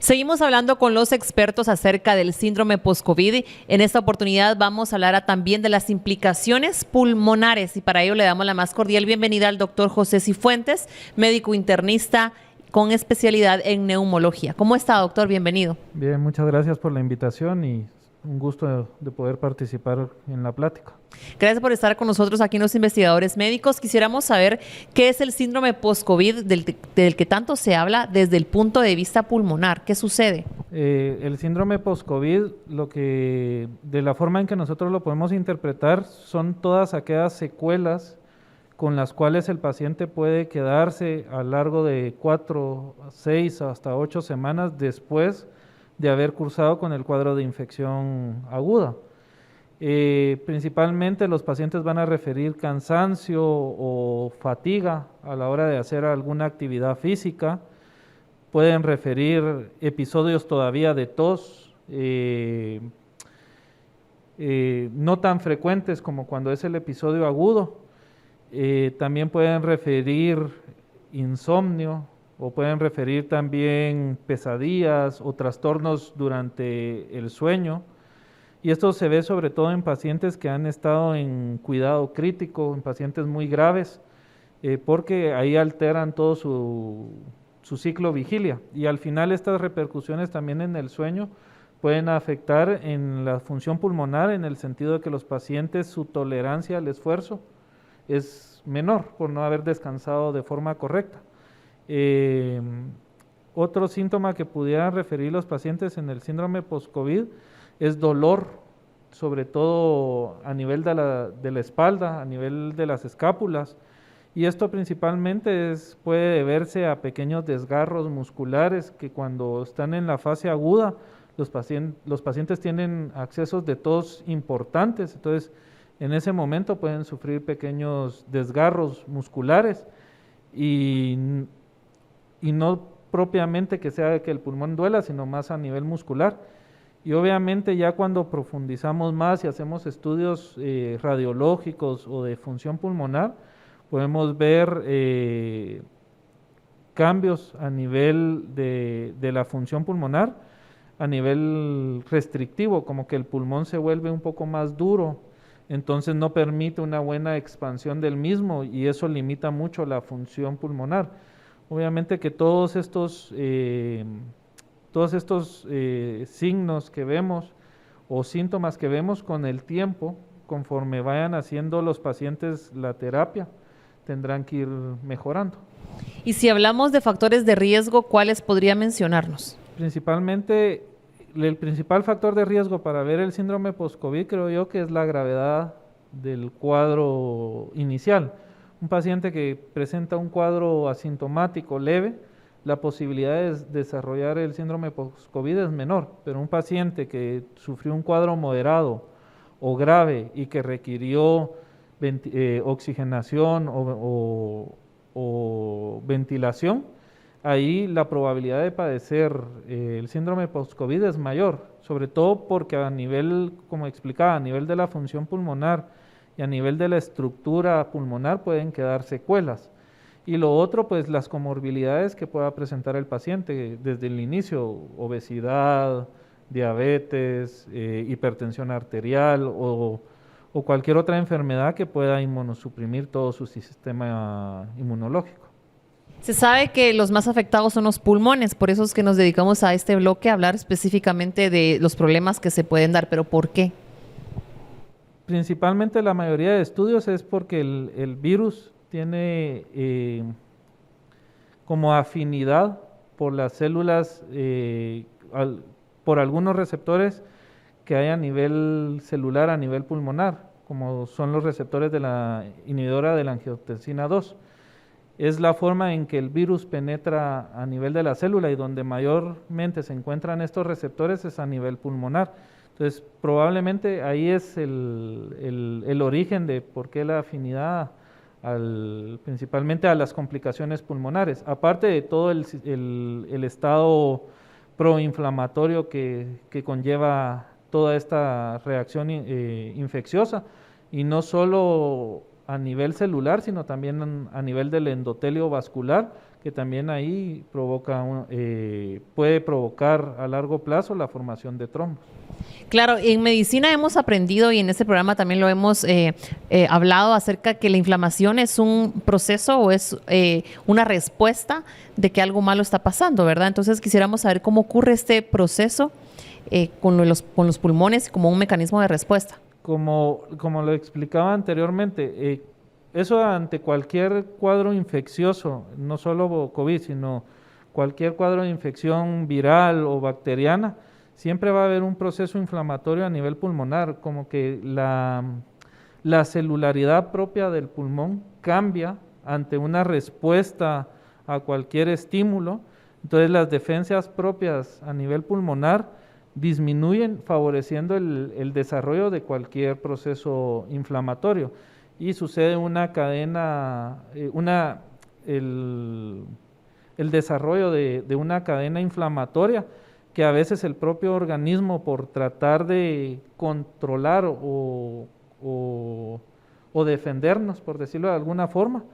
Seguimos hablando con los expertos acerca del síndrome post-COVID. En esta oportunidad vamos a hablar también de las implicaciones pulmonares y para ello le damos la más cordial bienvenida al doctor José Cifuentes, médico internista con especialidad en neumología. ¿Cómo está, doctor? Bienvenido. Bien, muchas gracias por la invitación y un gusto de poder participar en la plática. Gracias por estar con nosotros aquí en Los Investigadores Médicos. Quisiéramos saber qué es el síndrome post-COVID del que tanto se habla desde el punto de vista pulmonar. ¿Qué sucede? El síndrome post-COVID, de la forma en que nosotros lo podemos interpretar, son todas aquellas secuelas con las cuales el paciente puede quedarse a lo largo de 4, 6 hasta 8 semanas después de haber cursado con el cuadro de infección aguda. Principalmente los pacientes van a referir cansancio o fatiga a la hora de hacer alguna actividad física, pueden referir episodios todavía de tos, no tan frecuentes como cuando es el episodio agudo, también pueden referir insomnio o pueden referir también pesadillas o trastornos durante el sueño. Y esto se ve sobre todo en pacientes que han estado en cuidado crítico, en pacientes muy graves, porque ahí alteran todo su ciclo vigilia. Y al final estas repercusiones también en el sueño pueden afectar en la función pulmonar en el sentido de que los pacientes, su tolerancia al esfuerzo es menor por no haber descansado de forma correcta. Otro síntoma que pudieran referir los pacientes en el síndrome post-COVID es dolor, sobre todo a nivel de la espalda, a nivel de las escápulas, y esto principalmente puede deberse a pequeños desgarros musculares que cuando están en la fase aguda los pacientes tienen accesos de tos importantes, entonces en ese momento pueden sufrir pequeños desgarros musculares y no propiamente que sea que el pulmón duela, sino más a nivel muscular. Y obviamente ya cuando profundizamos más y hacemos estudios radiológicos o de función pulmonar, podemos ver cambios a nivel de la función pulmonar, a nivel restrictivo, como que el pulmón se vuelve un poco más duro, entonces no permite una buena expansión del mismo y eso limita mucho la función pulmonar. Obviamente que todos estos signos que vemos o síntomas que vemos con el tiempo, conforme vayan haciendo los pacientes la terapia, tendrán que ir mejorando. Y si hablamos de factores de riesgo, ¿cuáles podría mencionarnos? Principalmente, el principal factor de riesgo para ver el síndrome post-COVID creo yo que es la gravedad del cuadro inicial. Un paciente que presenta un cuadro asintomático leve, la posibilidad de desarrollar el síndrome post-COVID es menor, pero un paciente que sufrió un cuadro moderado o grave y que requirió oxigenación o ventilación, ahí la probabilidad de padecer el síndrome post-COVID es mayor, sobre todo porque a nivel, como explicaba, a nivel de la función pulmonar y a nivel de la estructura pulmonar pueden quedar secuelas. Y lo otro, pues las comorbilidades que pueda presentar el paciente desde el inicio, obesidad, diabetes, hipertensión arterial o cualquier otra enfermedad que pueda inmunosuprimir todo su sistema inmunológico. Se sabe que los más afectados son los pulmones, por eso es que nos dedicamos a este bloque a hablar específicamente de los problemas que se pueden dar, pero ¿por qué? Principalmente la mayoría de estudios es porque el virus tiene como afinidad por las células, por algunos receptores que hay a nivel celular, a nivel pulmonar, como son los receptores de la inhibidora de la angiotensina 2. Es la forma en que el virus penetra a nivel de la célula y donde mayormente se encuentran estos receptores es a nivel pulmonar. Entonces, probablemente ahí es el origen de por qué la afinidad principalmente a las complicaciones pulmonares, aparte de todo el estado proinflamatorio que conlleva toda esta reacción infecciosa, y no solo a nivel celular, sino también a nivel del endotelio vascular, que también ahí puede provocar a largo plazo la formación de trombos. Claro, en medicina hemos aprendido y en este programa también lo hemos hablado acerca que la inflamación es un proceso o es una respuesta de que algo malo está pasando, ¿verdad? Entonces quisiéramos saber cómo ocurre este proceso con los pulmones como un mecanismo de respuesta. Como lo explicaba anteriormente, eso ante cualquier cuadro infeccioso, no solo COVID, sino cualquier cuadro de infección viral o bacteriana, siempre va a haber un proceso inflamatorio a nivel pulmonar, como que la celularidad propia del pulmón cambia ante una respuesta a cualquier estímulo. Entonces las defensas propias a nivel pulmonar disminuyen, favoreciendo el desarrollo de cualquier proceso inflamatorio. Y sucede una cadena, el desarrollo de una cadena inflamatoria que a veces el propio organismo, por tratar de controlar o defendernos, por decirlo de alguna forma,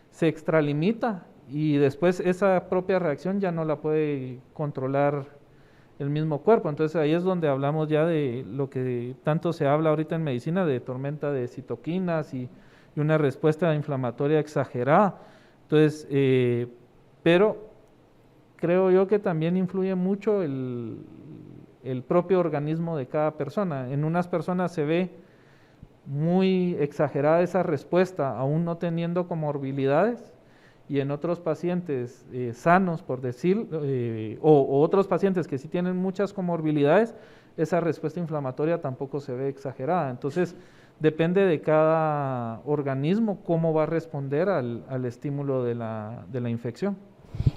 se extralimita y después esa propia reacción ya no la puede controlar el mismo cuerpo. Entonces ahí es donde hablamos ya de lo que tanto se habla ahorita en medicina, de tormenta de citoquinas y una respuesta inflamatoria exagerada. Entonces, pero creo yo que también influye mucho el propio organismo de cada persona. En unas personas se ve muy exagerada esa respuesta, aún no teniendo comorbilidades, y en otros pacientes sanos, por decir, o otros pacientes que sí tienen muchas comorbilidades, esa respuesta inflamatoria tampoco se ve exagerada. Entonces, depende de cada organismo cómo va a responder al estímulo de la infección.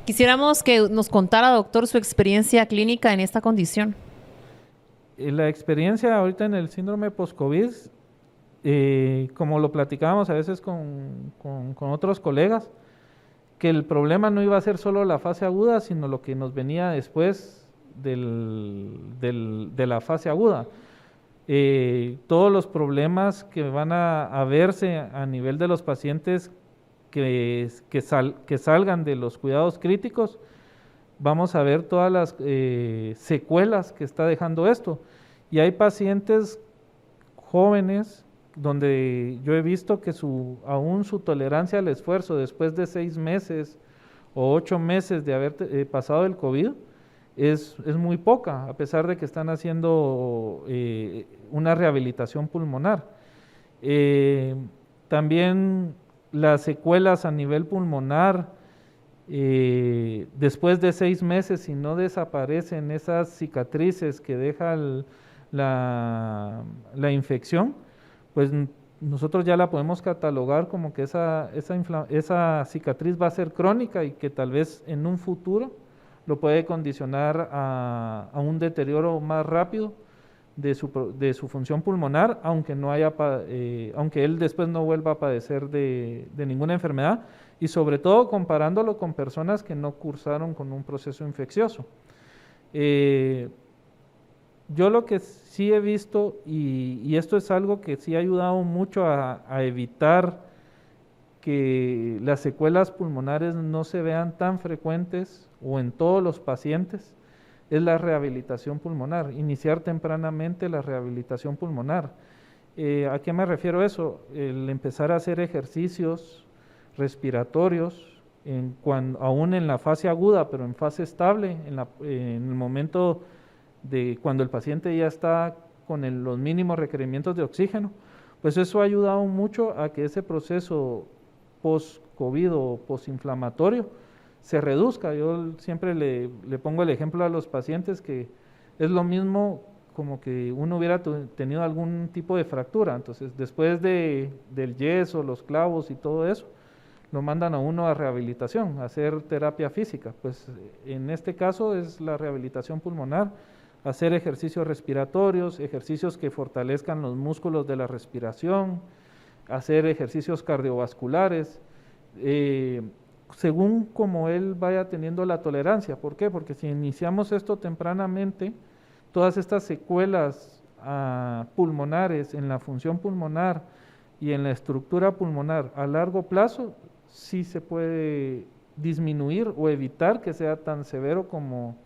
Quisiéramos que nos contara, doctor, su experiencia clínica en esta condición. La experiencia ahorita en el síndrome post-COVID, como lo platicábamos a veces con otros colegas, que el problema no iba a ser solo la fase aguda, sino lo que nos venía después de la fase aguda. Todos los problemas que van a verse a nivel de los pacientes que salgan de los cuidados críticos, vamos a ver todas las secuelas que está dejando esto. Y hay pacientes jóvenes donde yo he visto que aún su tolerancia al esfuerzo después de 6 meses o 8 meses de haber pasado el COVID es muy poca, a pesar de que están haciendo una rehabilitación pulmonar. También las secuelas a nivel pulmonar, después de 6 meses, si no desaparecen esas cicatrices que deja la infección, pues nosotros ya la podemos catalogar como que esa cicatriz va a ser crónica y que tal vez en un futuro lo puede condicionar a un deterioro más rápido de su función pulmonar, aunque él después no vuelva a padecer de ninguna enfermedad, y sobre todo comparándolo con personas que no cursaron con un proceso infeccioso. Yo lo que sí he visto, y esto es algo que sí ha ayudado mucho a evitar que las secuelas pulmonares no se vean tan frecuentes o en todos los pacientes, es la rehabilitación pulmonar, iniciar tempranamente la rehabilitación pulmonar. ¿A qué me refiero eso? El empezar a hacer ejercicios respiratorios, aún en la fase aguda, pero en fase estable, en el momento de cuando el paciente ya está con los mínimos requerimientos de oxígeno, pues eso ha ayudado mucho a que ese proceso post-COVID o post-inflamatorio se reduzca. Yo siempre le pongo el ejemplo a los pacientes que es lo mismo como que uno hubiera tenido algún tipo de fractura. Entonces, después del yeso, los clavos y todo eso, lo mandan a uno a rehabilitación, a hacer terapia física. Pues en este caso es la rehabilitación pulmonar, hacer ejercicios respiratorios, ejercicios que fortalezcan los músculos de la respiración, hacer ejercicios cardiovasculares, según como él vaya teniendo la tolerancia. ¿Por qué? Porque si iniciamos esto tempranamente, todas estas secuelas pulmonares en la función pulmonar y en la estructura pulmonar a largo plazo, sí se puede disminuir o evitar que sea tan severo como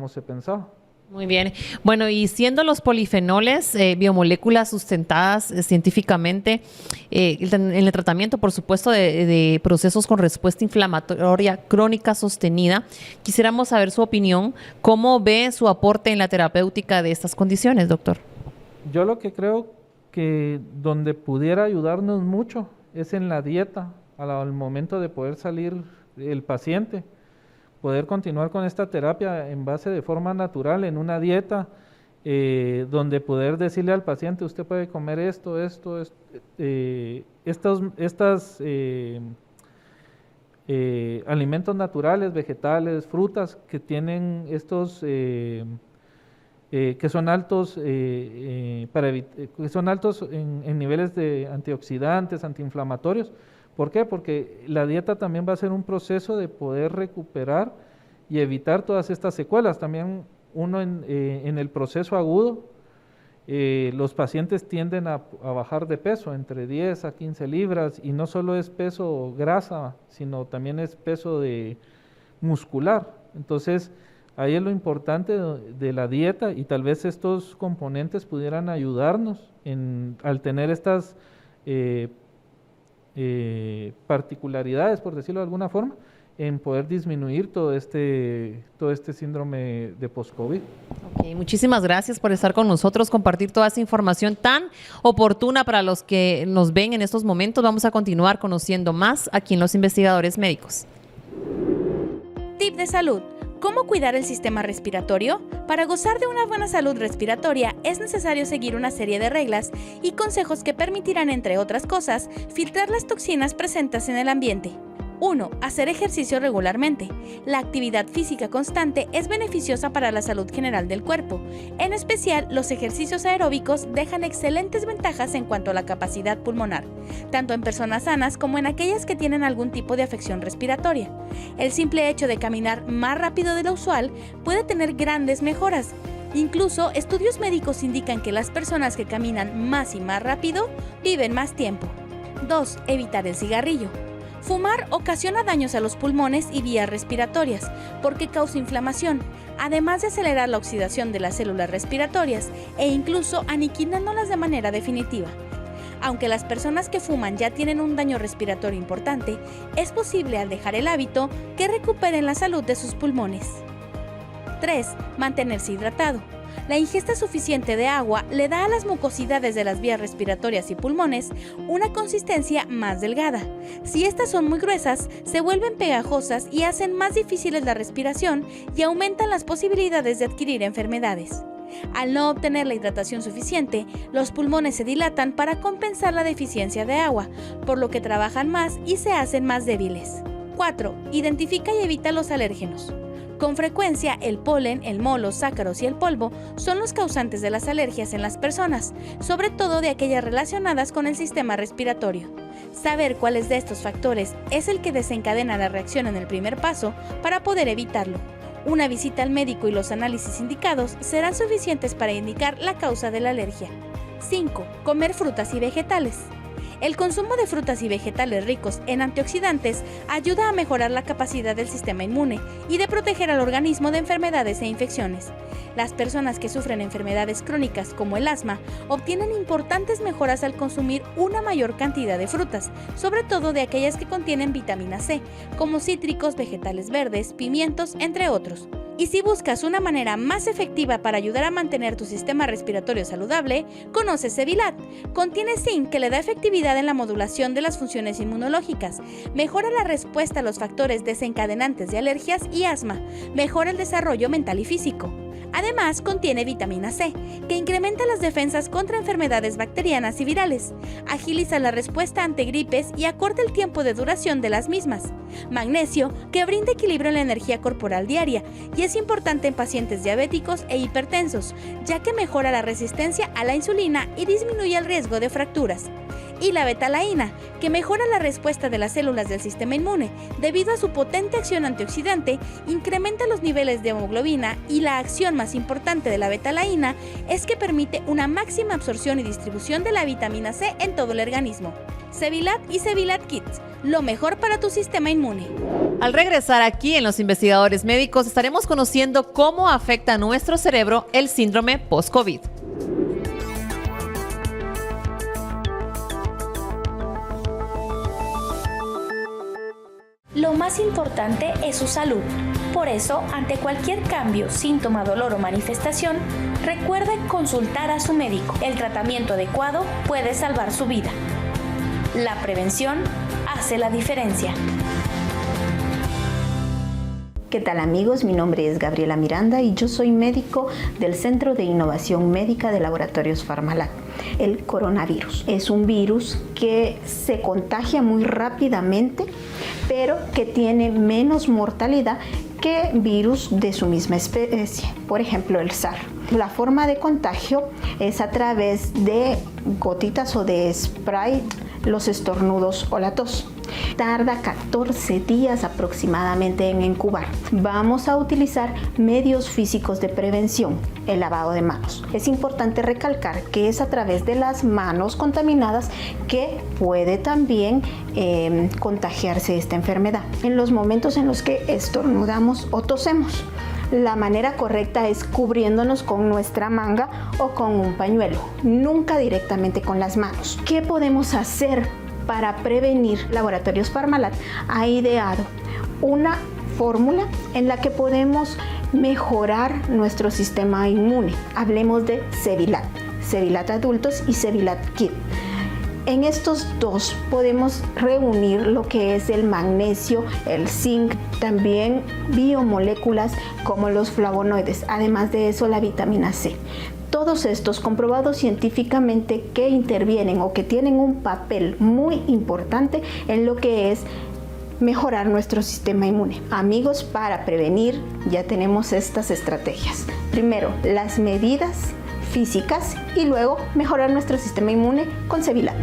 se pensaba. Muy bien. Bueno, y siendo los polifenoles biomoléculas sustentadas científicamente en el tratamiento, por supuesto, de procesos con respuesta inflamatoria crónica sostenida, quisiéramos saber su opinión. ¿Cómo ve su aporte en la terapéutica de estas condiciones, doctor? Yo lo que creo que donde pudiera ayudarnos mucho es en la dieta, al momento de poder salir el paciente, poder continuar con esta terapia en base de forma natural, en una dieta, donde poder decirle al paciente, usted puede comer estos alimentos naturales, vegetales, frutas, que tienen estos, que son altos, que son altos en niveles de antioxidantes, antiinflamatorios. ¿Por qué? Porque la dieta también va a ser un proceso de poder recuperar y evitar todas estas secuelas. También uno en el proceso agudo, los pacientes tienden a bajar de peso entre 10 a 15 libras, y no solo es peso grasa, sino también es peso muscular. Entonces, ahí es lo importante de la dieta, y tal vez estos componentes pudieran ayudarnos al tener estas particularidades, por decirlo de alguna forma, en poder disminuir todo este síndrome de post-COVID. Okay, muchísimas gracias por estar con nosotros, compartir toda esa información tan oportuna para los que nos ven en estos momentos. Vamos a continuar conociendo más aquí en Los Investigadores Médicos. Tip de salud. ¿Cómo cuidar el sistema respiratorio? Para gozar de una buena salud respiratoria es necesario seguir una serie de reglas y consejos que permitirán, entre otras cosas, filtrar las toxinas presentes en el ambiente. 1. Hacer ejercicio regularmente. La actividad física constante es beneficiosa para la salud general del cuerpo. En especial, los ejercicios aeróbicos dejan excelentes ventajas en cuanto a la capacidad pulmonar, tanto en personas sanas como en aquellas que tienen algún tipo de afección respiratoria. El simple hecho de caminar más rápido de lo usual puede tener grandes mejoras. Incluso, estudios médicos indican que las personas que caminan más y más rápido viven más tiempo. 2. Evitar el cigarrillo. Fumar ocasiona daños a los pulmones y vías respiratorias porque causa inflamación, además de acelerar la oxidación de las células respiratorias e incluso aniquilándolas de manera definitiva. Aunque las personas que fuman ya tienen un daño respiratorio importante, es posible al dejar el hábito que recuperen la salud de sus pulmones. 3. Mantenerse hidratado. La ingesta suficiente de agua le da a las mucosidades de las vías respiratorias y pulmones una consistencia más delgada. Si estas son muy gruesas, se vuelven pegajosas y hacen más difíciles la respiración y aumentan las posibilidades de adquirir enfermedades. Al no obtener la hidratación suficiente, los pulmones se dilatan para compensar la deficiencia de agua, por lo que trabajan más y se hacen más débiles. 4. Identifica y evita los alérgenos. Con frecuencia, el polen, el moho, los ácaros y el polvo son los causantes de las alergias en las personas, sobre todo de aquellas relacionadas con el sistema respiratorio. Saber cuáles de estos factores es el que desencadena la reacción en el primer paso para poder evitarlo. Una visita al médico y los análisis indicados serán suficientes para indicar la causa de la alergia. 5. Comer frutas y vegetales. El consumo de frutas y vegetales ricos en antioxidantes ayuda a mejorar la capacidad del sistema inmune y de proteger al organismo de enfermedades e infecciones. Las personas que sufren enfermedades crónicas como el asma obtienen importantes mejoras al consumir una mayor cantidad de frutas, sobre todo de aquellas que contienen vitamina C, como cítricos, vegetales verdes, pimientos, entre otros. Y si buscas una manera más efectiva para ayudar a mantener tu sistema respiratorio saludable, conoce Cevilat. Contiene zinc que le da efectividad en la modulación de las funciones inmunológicas, mejora la respuesta a los factores desencadenantes de alergias y asma, mejora el desarrollo mental y físico. Además, contiene vitamina C, que incrementa las defensas contra enfermedades bacterianas y virales, agiliza la respuesta ante gripes y acorta el tiempo de duración de las mismas. Magnesio, que brinda equilibrio en la energía corporal diaria y es importante en pacientes diabéticos e hipertensos, ya que mejora la resistencia a la insulina y disminuye el riesgo de fracturas. y la betalaína, que mejora la respuesta de las células del sistema inmune. Debido a su potente acción antioxidante, incrementa los niveles de hemoglobina y la acción más importante de la betalaína es que permite una máxima absorción y distribución de la vitamina C en todo el organismo. Cevilat y Cevilat Kids, lo mejor para tu sistema inmune. Al regresar aquí en Los Investigadores Médicos estaremos conociendo cómo afecta a nuestro cerebro el síndrome post-COVID. Lo más importante es su salud. Por eso, ante cualquier cambio, síntoma, dolor o manifestación, recuerde consultar a su médico. El tratamiento adecuado puede salvar su vida. La prevención hace la diferencia. ¿Qué tal amigos? Mi nombre es Gabriela Miranda y yo soy médico del Centro de Innovación Médica de Laboratorios Farmalat. El coronavirus es un virus que se contagia muy rápidamente, pero que tiene menos mortalidad que virus de su misma especie, por ejemplo el SARS. La forma de contagio es a través de gotitas o de spray, los estornudos o la tos. Tarda 14 días aproximadamente en incubar. Vamos a utilizar medios físicos de prevención, el lavado de manos. Es importante recalcar que es a través de las manos contaminadas que puede también contagiarse esta enfermedad. En los momentos en los que estornudamos o tosemos, la manera correcta es cubriéndonos con nuestra manga o con un pañuelo, nunca directamente con las manos. ¿Qué podemos hacer para prevenir? Laboratorios Farmalat ha ideado una fórmula en la que podemos mejorar nuestro sistema inmune. Hablemos de Cevilat, Cevilat adultos y Cevilat Kids. En estos dos podemos reunir lo que es el magnesio, el zinc, también biomoléculas como los flavonoides, además de eso la vitamina C. Todos estos comprobados científicamente que intervienen o que tienen un papel muy importante en lo que es mejorar nuestro sistema inmune. Amigos, para prevenir ya tenemos estas estrategias. Primero, las medidas físicas y luego mejorar nuestro sistema inmune con Cevilat.